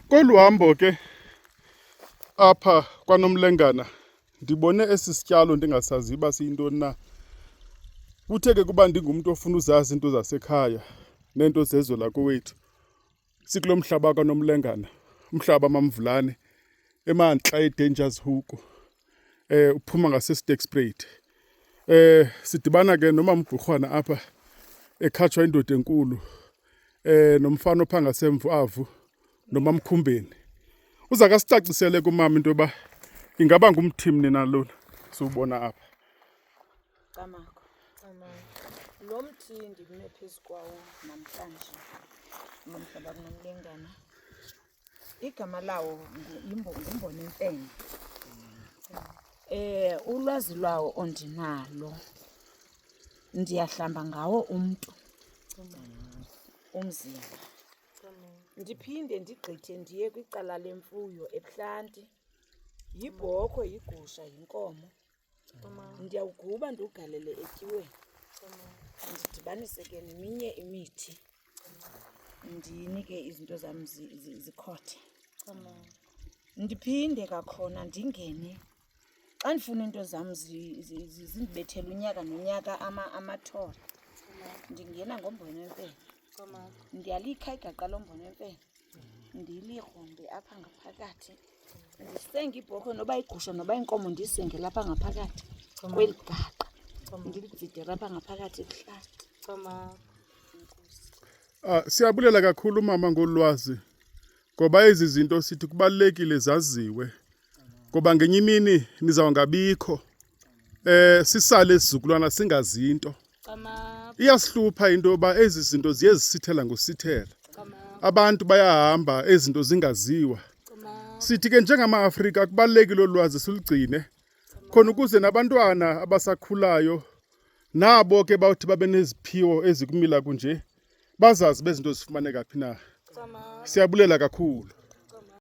Koluhambo ke apha kwaNomlengana ndibone esi sityalo ndingasazi uba siyintoni na. Kuthe ke kuba ndingumntu ofuna uzazi into zasekhaya neento zezwe lakowethu, sikulo mhlaba kwaNomlengana, umhlaba Mamvulane, emantla eDangers Hoek, uphuma ngaseSterkspruit. Sidibana ke nomamBhurhwana apha ekhatshwa indoda enkulu, nomfana opha ngasemva Avu, nomamKhumbeni. Uza kasicacisele kumama into yoba ingaba ngumthimni nalona siwubona apha. Camakho. Lo mthi ndikume phezu kwawo namhlanje kulo mhlaba kuNomlengana. Igama lawo nguMbonempenge. Ulwazi lwawo ondinalo ndiyahlamba ngawo umntu umzimba. Ndiphinde ndigqithe ndiye kwicala lemfuyo ebuhlanti, yibhokhwe, yigusha, yinkomo. Ndiyawuguba ndiwugalele etyiweni, ndidibanise ke neminye imithi, ndinike izinto zam zikhothe. Ndiphinde kwakhona ndingene xa ndifuna into zam zindibethele unyaka nonyaka amathole, ndingena ngoMbonempenge. Ndiyalikha igaqa loMbonempenge, ndiligrumbe apha ngaphakathi, ndisenge ibhokhwe noba igusha noba inkomo, ndiyisengele apha ngaphakathi kweli gaqa, ndilidzidere apha ngaphakathi ebuhlanti. Siyabulela kakhulu mama ngolwazi, ngoba ezi zinto sithi kubalulekile zaziwe, ngoba ngenye imini nizawungabikho, sisale isizukulwana singazi nto. Iyasihlupha into yoba ezi zinto ziye zisithela ngosithela, abantu bayahamba ezi zinto zingaziwa. Sithi ke njengama-Afrika kubalulekile olwazi silugcine, khona ukuze nabantwana abasakhulayo nabo ke bawuthi babe neziphiwo ezikumila kunje, bazazi bezinto zifumaneka phi na. Siyabulela kakhulu.